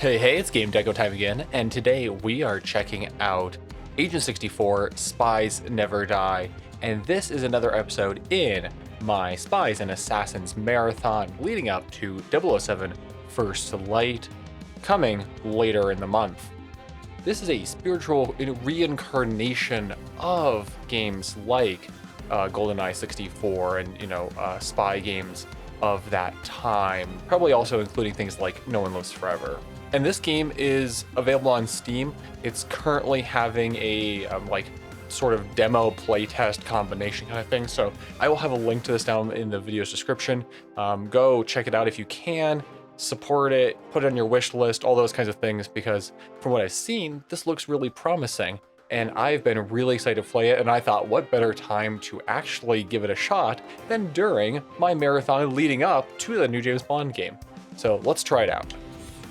Hey, it's Game Deco time again, and today we are checking out Agent 64, Spies Never Die, and this is another episode in my Spies and Assassins marathon leading up to 007 First Light, coming later in the month. This is a spiritual reincarnation of games like GoldenEye 64 and, spy games of that time, probably also including things like No One Lives Forever. And this game is available on Steam. It's currently having a sort of demo playtest combination kind of thing. So I will have a link to this down in the video's description. Go check it out if you can, support it, put it on your wish list, all those kinds of things, because from what I've seen, this looks really promising. And I've been really excited to play it, and I thought what better time to actually give it a shot than during my marathon leading up to the new James Bond game. So let's try it out.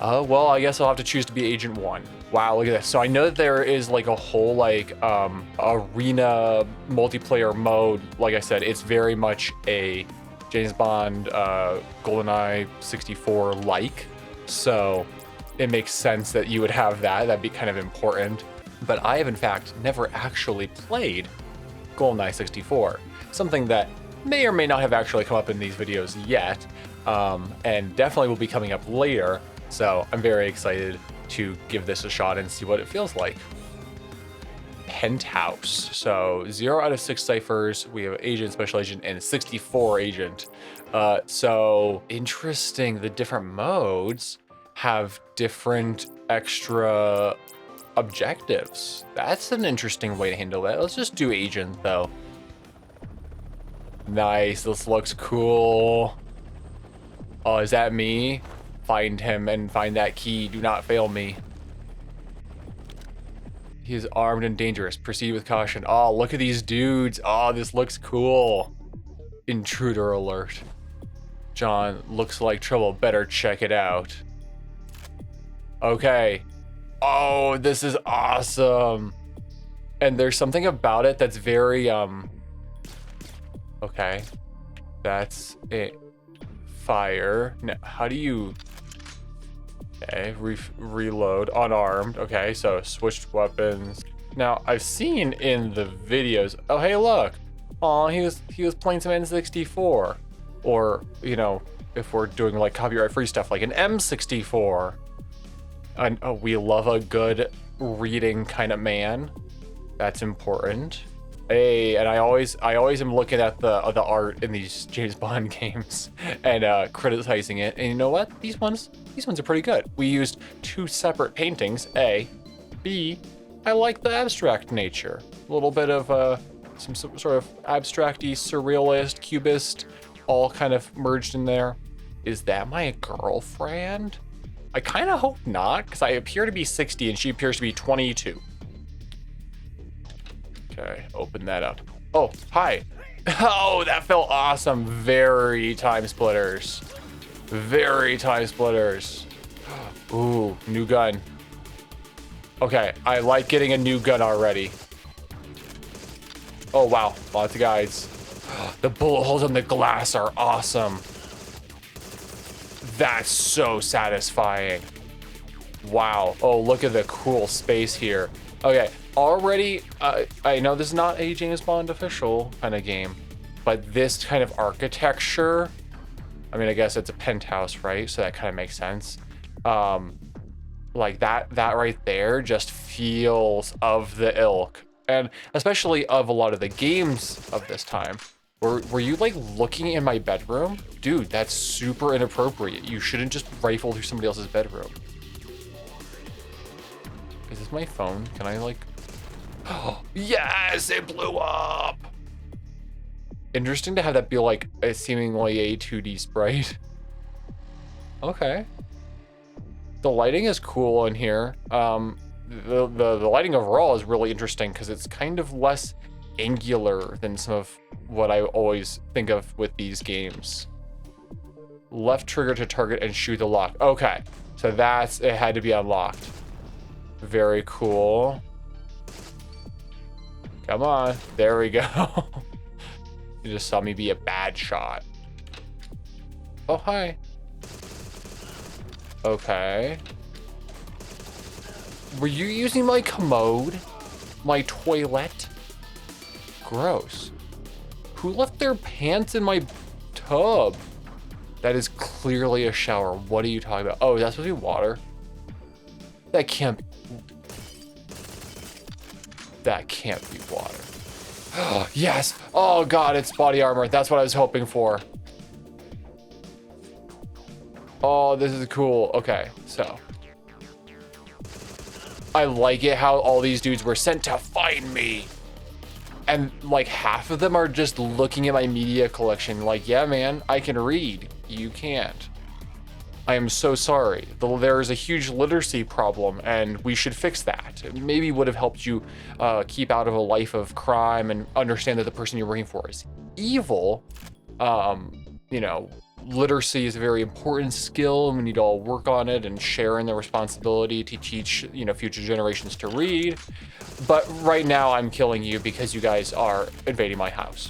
Well, I guess I'll have to choose to be Agent 1. Wow, look at this. So I know that there is like a whole arena multiplayer mode. Like I said, it's very much a James Bond GoldenEye 64 like. So it makes sense that you would have that. That'd be kind of important. But I have in fact never actually played GoldenEye 64. Something that may or may not have actually come up in these videos yet. And definitely will be coming up later. So I'm very excited to give this a shot and see what it feels like. Penthouse. So 0 out of 6 ciphers. We have Agent, Special Agent, and 64 Agent. So interesting. The different modes have different extra objectives. That's an interesting way to handle it. Let's just do Agent though. Nice. This looks cool. Oh, is that me? Find him and find that key. Do not fail me. He is armed and dangerous. Proceed with caution. Oh, look at these dudes. Oh, this looks cool. Intruder alert. John, looks like trouble. Better check it out. Okay. Oh, this is awesome. And there's something about it that's very, okay. That's it. Fire. Now, how do you... Okay, reload, unarmed. Okay, so switched weapons. Now, I've seen in the videos... Oh, hey, look. Oh, he was playing some N64. Or, you know, if we're doing like copyright-free stuff, like an M64. And oh, we love a good reading kind of man. That's important. Hey, and I always am looking at the art in these James Bond games and criticizing it. And you know what? These ones are pretty good. We used 2 separate paintings. A, B, I like the abstract nature. A little bit of some sort of abstracty, surrealist, cubist, all kind of merged in there. Is that my girlfriend? I kind of hope not, because I appear to be 60 and she appears to be 22. Okay, open that up. Oh, hi. Oh, that felt awesome. Very time splitters. Very time splitters. Ooh, new gun. Okay, I like getting a new gun already. Oh, wow. Lots of guys. The bullet holes on the glass are awesome. That's so satisfying. Wow. Oh, look at the cool space here. Okay, already, I know this is not a James Bond official kind of game, but this kind of architecture, I mean, I guess it's a penthouse, right? So that kind of makes sense. Like that right there just feels of the ilk, and especially of a lot of the games of this time. Were you like looking in my bedroom? Dude, that's super inappropriate. You shouldn't just rifle through somebody else's bedroom. Is this my phone? Can I like... Oh, yes, it blew up. Interesting to have that be like a seemingly a 2D sprite. Okay. The lighting is cool in here. The lighting overall is really interesting because it's kind of less angular than some of what I always think of with these games. Left trigger to target and shoot the lock. Okay, so it had to be unlocked. Very cool. Come on, there we go. You just saw me be a bad shot. Oh, hi. Okay. Were you using my commode? My toilet? Gross. Who left their pants in my tub? That is clearly a shower. What are you talking about? Oh, is that supposed to be water? That can't be. That can't be water. Yes. Oh God, it's body armor. That's what I was hoping for. Oh, this is cool. Okay, so. I like it how all these dudes were sent to find me. And like half of them are just looking at my media collection like, yeah, man, I can read. You can't. I am so sorry. There is a huge literacy problem and we should fix that. It maybe would have helped you keep out of a life of crime and understand that the person you're working for is evil. You know, literacy is a very important skill and we need to all work on it and share in the responsibility to teach, you know, future generations to read. But right now I'm killing you because you guys are invading my house.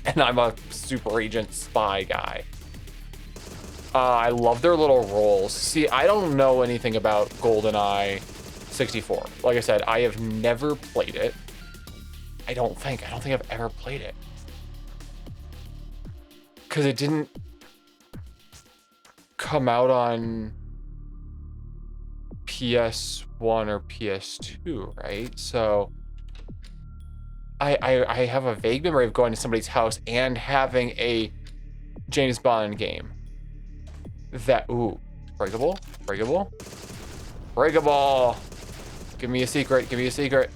And I'm a super agent spy guy. I love their little roles. See, I don't know anything about GoldenEye 64. Like I said, I have never played it. I don't think I've ever played it. Because it didn't come out on PS1 or PS2, right? So I have a vague memory of going to somebody's house and having a James Bond game. That, ooh, breakable, breakable, breakable. Give me a secret, give me a secret.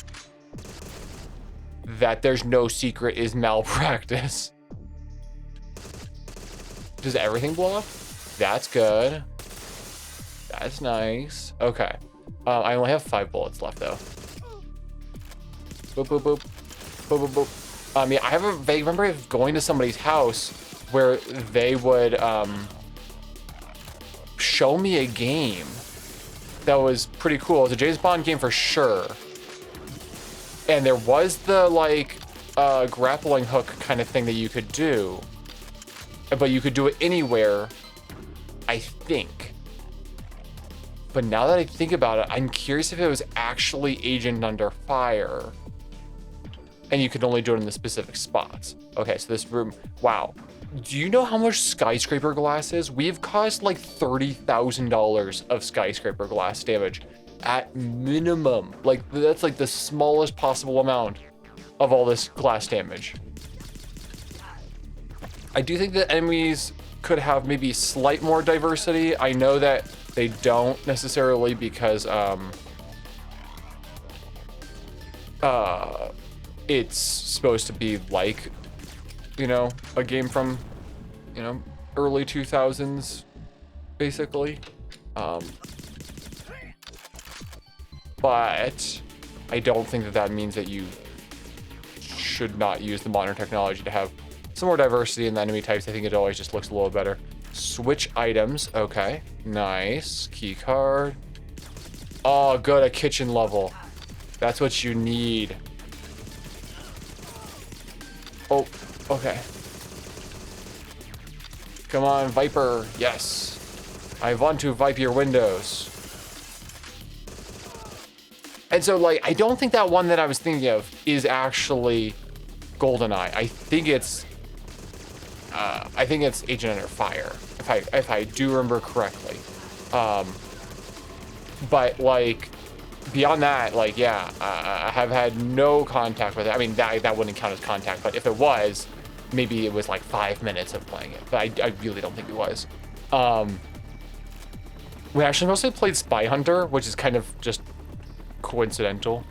That there's no secret is malpractice. Does everything blow up? That's good. That's nice. Okay. I only have 5 bullets left though. Boop, boop, boop. Boop, boop, boop. Yeah, I have a vague memory of going to somebody's house where they would, show me a game that was pretty cool. It's a James Bond game for sure. And there was the like grappling hook kind of thing that you could do. But you could do it anywhere, I think. But now that I think about it, I'm curious if it was actually Agent Under Fire. And you could only do it in the specific spots. Okay, so this room, wow. Do you know how much skyscraper glass is? We've caused like $30,000 of skyscraper glass damage at minimum. Like that's like the smallest possible amount of all this glass damage. I do think that enemies could have maybe slight more diversity. I know that they don't necessarily because it's supposed to be like, you know, a game from, you know, early 2000s, basically. But I don't think that that means that you should not use the modern technology to have some more diversity in the enemy types. I think it always just looks a little better. Switch items. Okay, nice. Key card. Oh, good, a kitchen level. That's what you need. Oh, okay. Come on, Viper. Yes. I want to vipe your windows. And so, like, I don't think that one that I was thinking of is actually GoldenEye. I think it's Agent Under Fire, if I do remember correctly. But like beyond that, like, yeah, I have had no contact with it. I mean, that wouldn't count as contact, but if it was, maybe it was like 5 minutes of playing it. But I really don't think it was. We actually mostly played Spy Hunter, which is kind of just coincidental.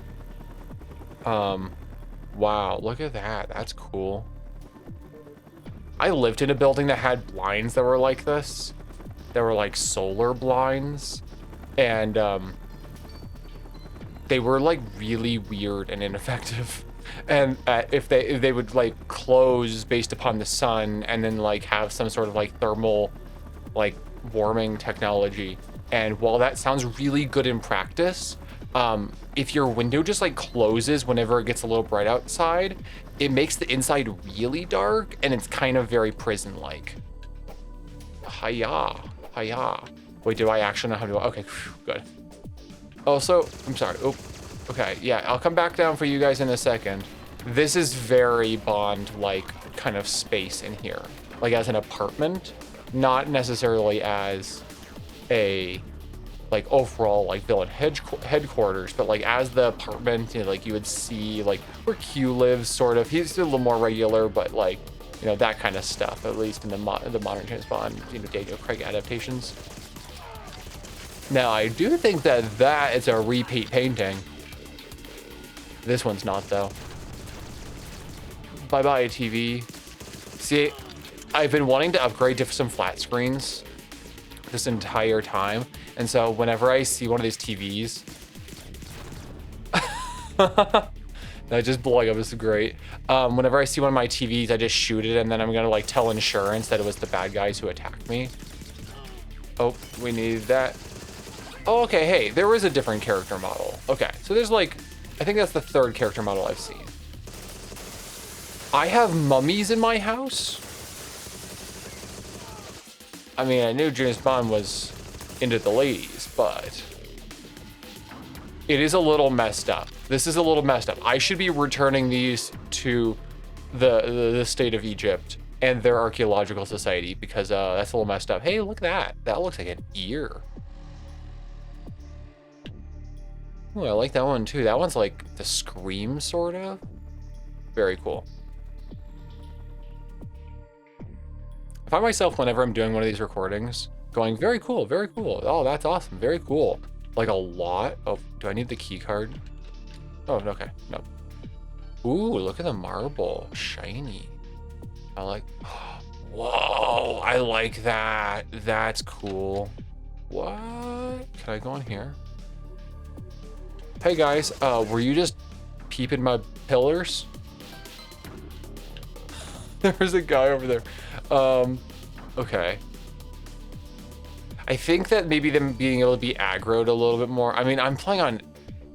Wow, look at that. That's cool. I lived in a building that had blinds that were like this. They were like solar blinds. And they were like really weird and ineffective. And if they would like close based upon the sun and then like have some sort of like thermal like warming technology. And while that sounds really good in practice, if your window just like closes whenever it gets a little bright outside, it makes the inside really dark and it's kind of very prison-like. Hiya, hiya. Wait, do I actually know how to do it? Okay, good. Also, I'm sorry. Oh, okay. Yeah, I'll come back down for you guys in a second. This is very Bond-like kind of space in here. Like as an apartment, not necessarily as a like overall like villain headquarters, but like as the apartment, you know, like you would see like where Q lives, sort of. He's a little more regular, but like, you know, that kind of stuff, at least in the modern James Bond, you know, Daniel Craig adaptations. Now, I do think that that is a repeat painting. This one's not, though. Bye-bye, TV. See, I've been wanting to upgrade to some flat screens this entire time, and so whenever I see one of these TVs, that just blowing up is great. Whenever I see one of my TVs, I just shoot it, and then I'm gonna like tell insurance that it was the bad guys who attacked me. Oh, we need that. Oh, okay, hey, there was a different character model. Okay, so there's like, I think that's the third character model I've seen. I have mummies in my house? I mean, I knew James Bond was into the ladies, but it is a little messed up. This is a little messed up. I should be returning these to the state of Egypt and their archaeological society, because that's a little messed up. Hey, look at that. That looks like an ear. Oh, I like that one too. That one's like the Scream, sort of. Very cool. I find myself, whenever I'm doing one of these recordings, going, very cool, very cool. Oh, that's awesome, very cool. Like a lot of, do I need the key card? Oh, okay, no. Ooh, look at the marble, shiny. I like, whoa, I like that. That's cool. What? Can I go in here? Hey guys, were you just peeping my pillars? There's a guy over there. Okay. I think that maybe them being able to be aggroed a little bit more. I mean, I'm playing on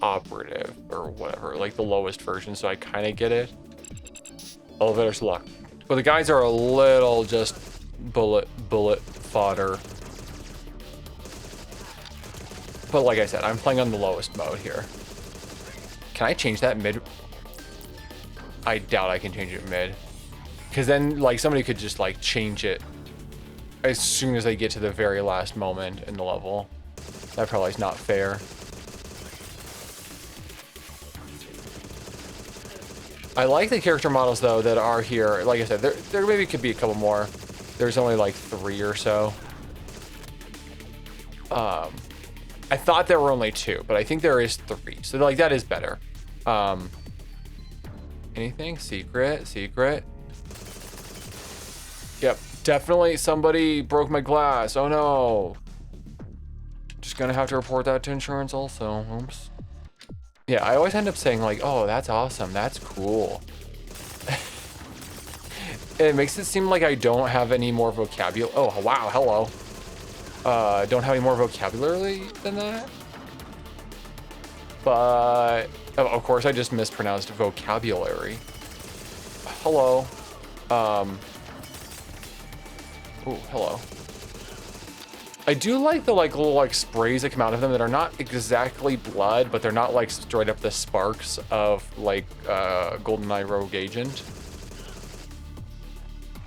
operative or whatever, like the lowest version, so I kind of get it. Elevator's luck. But the guys are a little just bullet fodder. But like I said, I'm playing on the lowest mode here. Can I change that mid? I doubt I can change it mid. Because then, like, somebody could just, like, change it as soon as they get to the very last moment in the level. That probably is not fair. I like the character models, though, that are here. Like I said, there maybe could be a couple more. There's only, like, 3 or so. I thought there were only 2, but I think there is 3. So, like, that is better. Anything? Secret? Secret? Yep, definitely somebody broke my glass. Oh no. Just gonna have to report that to insurance also. Oops. Yeah, I always end up saying like, oh, that's awesome. That's cool. It makes it seem like I don't have any more vocabulary. Oh, wow, hello. Don't have any more vocabulary than that. But, oh, of course, I just mispronounced vocabulary. Hello. Oh, hello. I do like the like little like sprays that come out of them that are not exactly blood, but they're not like straight up the sparks of like GoldenEye Rogue Agent.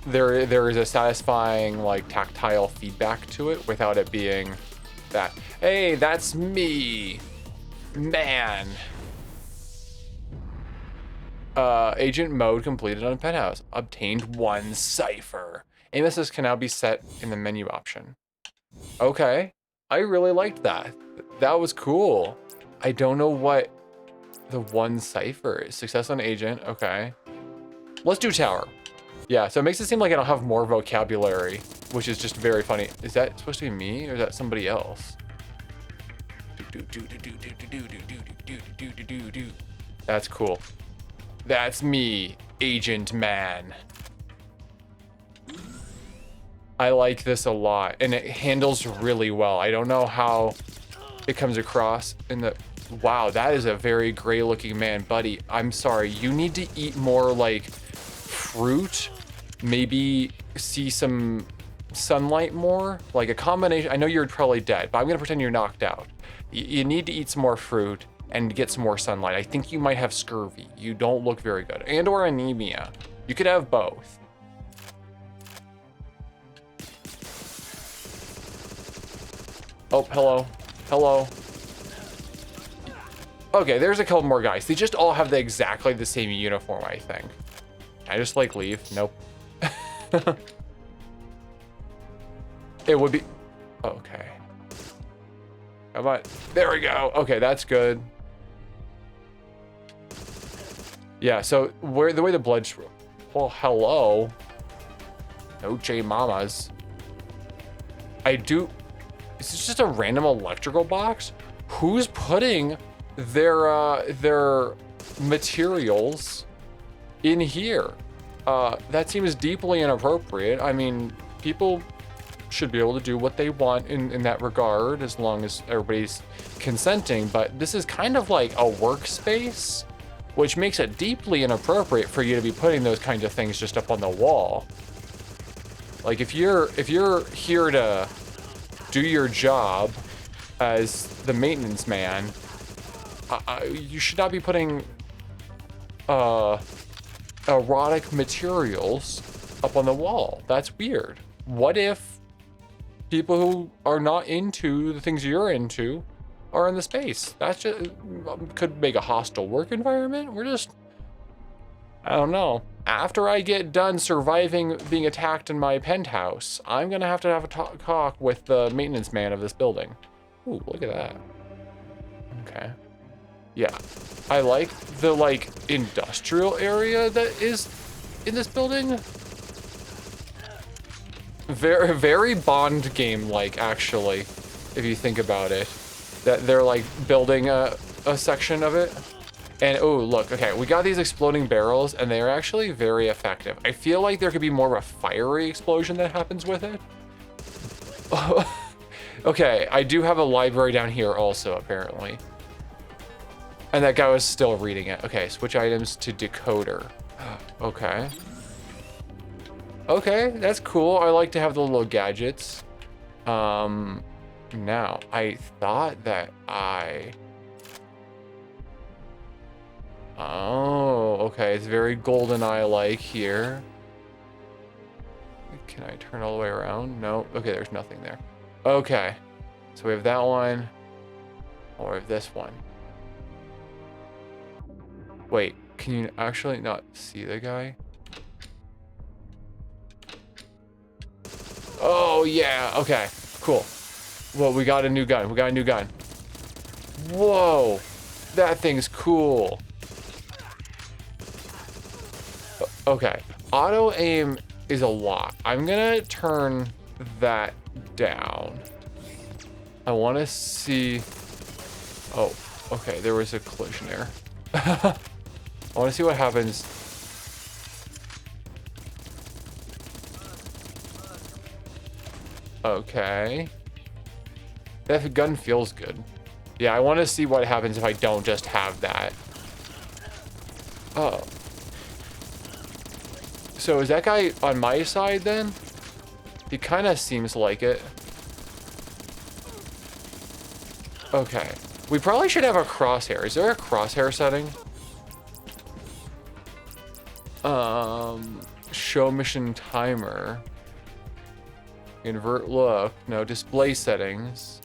There is a satisfying like tactile feedback to it without it being that, hey, that's me, man. Agent mode completed on Penthouse. Obtained 1 cipher. Aim assist can now be set in the menu option. Okay, I really liked that. That was cool. I don't know what the 1 cipher is. Success on agent, okay. Let's do tower. Yeah, so it makes it seem like I don't have more vocabulary, which is just very funny. Is that supposed to be me or is that somebody else? That's cool. That's me, Agent Man. I like this a lot, and it handles really well. I don't know how it comes across in the... Wow, that is a very gray looking man. Buddy, I'm sorry. You need to eat more like fruit, maybe see some sunlight more, like a combination. I know you're probably dead, but I'm gonna pretend you're knocked out. You need to eat some more fruit and get some more sunlight. I think you might have scurvy. You don't look very good. And or anemia. You could have both. Oh, hello. Hello. Okay, there's a couple more guys. They just all have exactly the same uniform, I think. Can I just, like, leave? Nope. It would be... Okay. Come on. There we go. Okay, that's good. Yeah, so the way the blood... Well, hello. No J Mamas. I do... Is this just a random electrical box? Who's putting their materials in here? That seems deeply inappropriate. I mean, people should be able to do what they want in that regard, as long as everybody's consenting, but this is kind of like a workspace, which makes it deeply inappropriate for you to be putting those kinds of things just up on the wall. Like, if you're here to do your job as the maintenance man, you should not be putting erotic materials up on the wall. That's weird. What if people who are not into the things you're into are in the space? That just could make a hostile work environment. I don't know. After I get done surviving being attacked in my penthouse, I'm gonna have a talk with the maintenance man of this building. Ooh, look at that. Okay. Yeah, I like the, like, industrial area that is in this building. Very, very Bond game-like, actually, if you think about it. That they're, like, building a section of it. And, oh, look, okay, we got these exploding barrels, and they're actually very effective. I feel like there could be more of a fiery explosion that happens with it. Okay, I do have a library down here also, apparently. And that guy was still reading it. Okay, switch items to decoder. Okay. Okay, that's cool. I like to have the little gadgets. Now, I thought that Oh, okay, it's very GoldenEye-like here. Can I turn all the way around? No. Okay, there's nothing there. Okay, so we have that one. Or we have this one. Wait, can you actually not see the guy? Oh, yeah. Okay, cool. Well, we got a new gun. Whoa, that thing's cool. Okay, auto aim is a lot. I'm gonna turn that down. I want to see... Oh, okay, there was a collision there. I want to see what happens. Okay. That gun feels good. Yeah, I want to see what happens if I don't just have that. Oh. So is that guy on my side then? He kind of seems like it. Okay. We probably should have a crosshair. Is there a crosshair setting? Show mission timer. Invert look. No, display settings.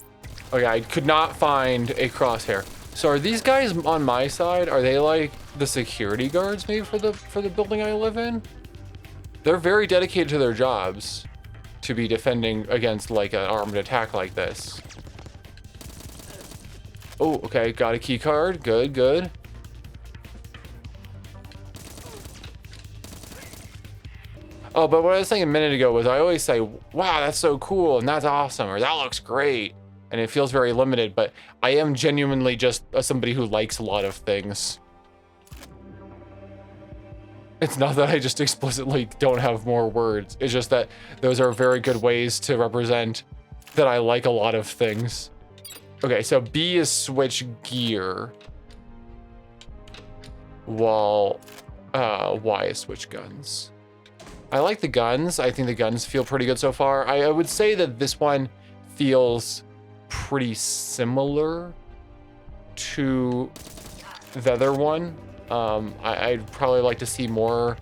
Okay, I could not find a crosshair. So are these guys on my side? Are they like the security guards maybe for the building I live in? They're very dedicated to their jobs to be defending against like an armed attack like this. Oh, okay, got a key card. Good, good. Oh, but what I was saying a minute ago was I always say, wow, that's so cool and that's awesome, or that looks great. And it feels very limited, but I am genuinely just somebody who likes a lot of things. It's not that I just explicitly don't have more words. It's just that those are very good ways to represent that I like a lot of things. Okay, so B is switch gear, while Y is switch guns. I like the guns. I think the guns feel pretty good so far. I would say that this one feels pretty similar to the other one. I'd probably like to see more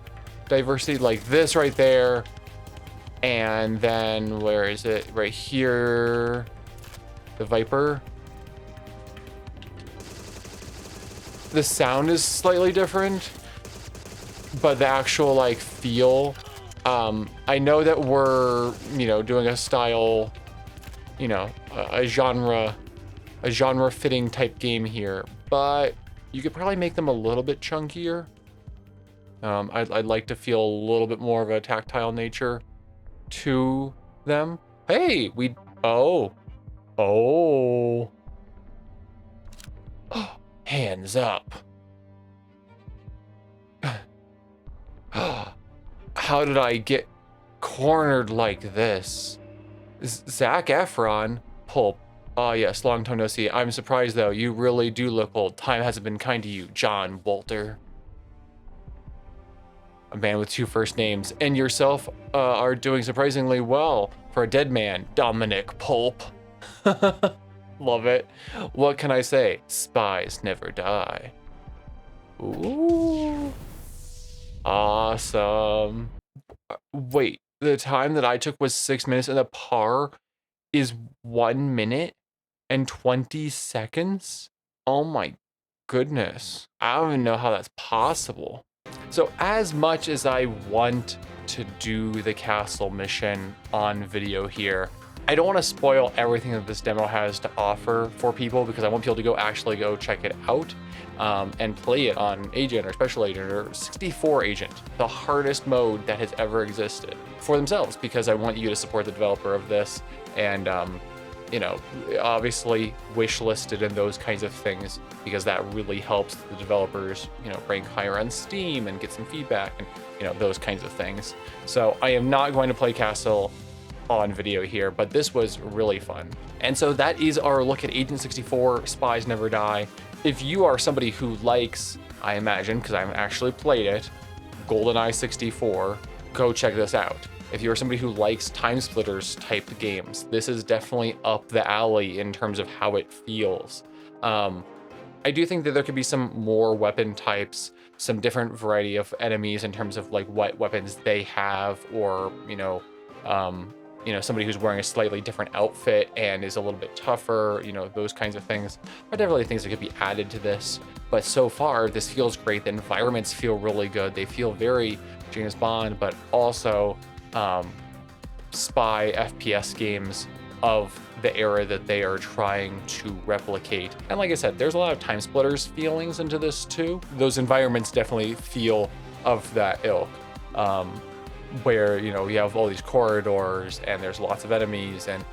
diversity like this right there. And then where is it? Right here, the Viper. The sound is slightly different, but the actual like feel, I know that we're, you know, doing a style, you know, a genre fitting type game here, but you could probably make them a little bit chunkier. I'd like to feel a little bit more of a tactile nature to them. Hey, oh, hands up. How did I get cornered like this? Zac Efron, Pulp. Ah, yes, long time no see. I'm surprised though. You really do look old. Time hasn't been kind to you, John Walter. A man with 2 first names. And yourself are doing surprisingly well for a dead man, Dominic Pulp. Love it. What can I say? Spies never die. Ooh. Awesome. Wait, the time that I took was 6 minutes and the par is 1 minute and 20 seconds? Oh my goodness. I don't even know how that's possible. So as much as I want to do the castle mission on video here, I don't want to spoil everything that this demo has to offer for people, because I want people to actually go check it out and play it on Agent or Special Agent or 64 Agent, the hardest mode that has ever existed, for themselves, because I want you to support the developer of this and you know, obviously wishlisted and those kinds of things, because that really helps the developers, you know, rank higher on Steam and get some feedback and, you know, those kinds of things. So I am not going to play Castle on video here, but this was really fun. And so that is our look at Agent 64, Spies Never Die. If you are somebody who likes, I imagine, because I haven't actually played it, GoldenEye 64, go check this out. If you're somebody who likes time splitters type games, this is definitely up the alley in terms of how it feels. I do think that there could be some more weapon types, some different variety of enemies in terms of like what weapons they have, or, you know, somebody who's wearing a slightly different outfit and is a little bit tougher, you know, those kinds of things are definitely things that could be added to this. But so far, this feels great. The environments feel really good. They feel very James Bond, but also spy FPS games of the era that they are trying to replicate. And like I said, there's a lot of time splitters feelings into this too. Those environments definitely feel of that ilk, where, you know, you have all these corridors and there's lots of enemies, and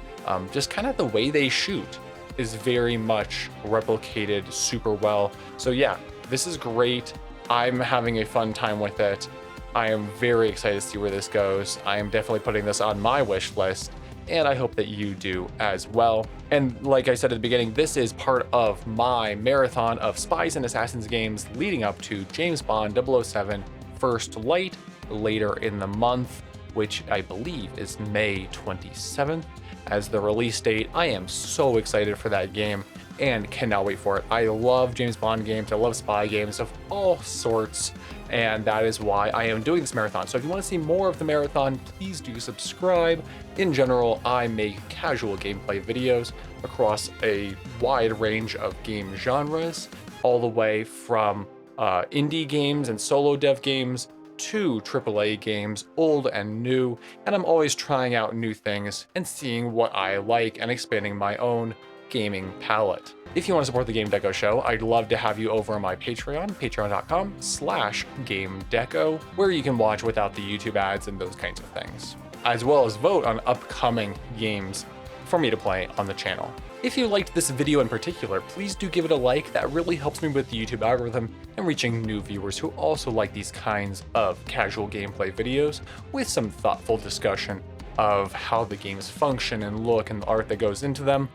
just kind of the way they shoot is very much replicated super well. So yeah, this is great. I'm having a fun time with it. I am very excited to see where this goes. I am definitely putting this on my wish list, and I hope that you do as well. And like I said at the beginning, this is part of my marathon of Spies and Assassins games leading up to James Bond 007 First Light later in the month, which I believe is May 27th as the release date. I am so excited for that game and cannot wait for it. I love James Bond games. I love spy games of all sorts, and that is why I am doing this marathon. So if you want to see more of the marathon, please do subscribe. In general, I make casual gameplay videos across a wide range of game genres, all the way from indie games and solo dev games to AAA games, old and new, and I'm always trying out new things and seeing what I like and expanding my own gaming palette. If you want to support the Game Deco show, I'd love to have you over on my Patreon, patreon.com/GameDeco, where you can watch without the YouTube ads and those kinds of things, as well as vote on upcoming games for me to play on the channel. If you liked this video in particular, please do give it a like. That really helps me with the YouTube algorithm and reaching new viewers who also like these kinds of casual gameplay videos with some thoughtful discussion of how the games function and look and the art that goes into them.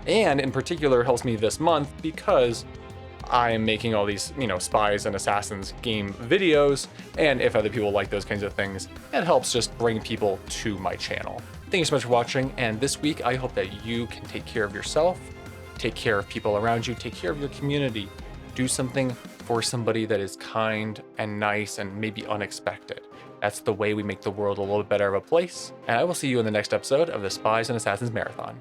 And in particular, helps me this month because I am making all these, you know, Spies and Assassins game videos, and if other people like those kinds of things, it helps just bring people to my channel. Thank you so much for watching, and this week I hope that you can take care of yourself, take care of people around you, take care of your community, do something for somebody that is kind and nice and maybe unexpected. That's the way we make the world a little bit better of a place, and I will see you in the next episode of the Spies and Assassins Marathon.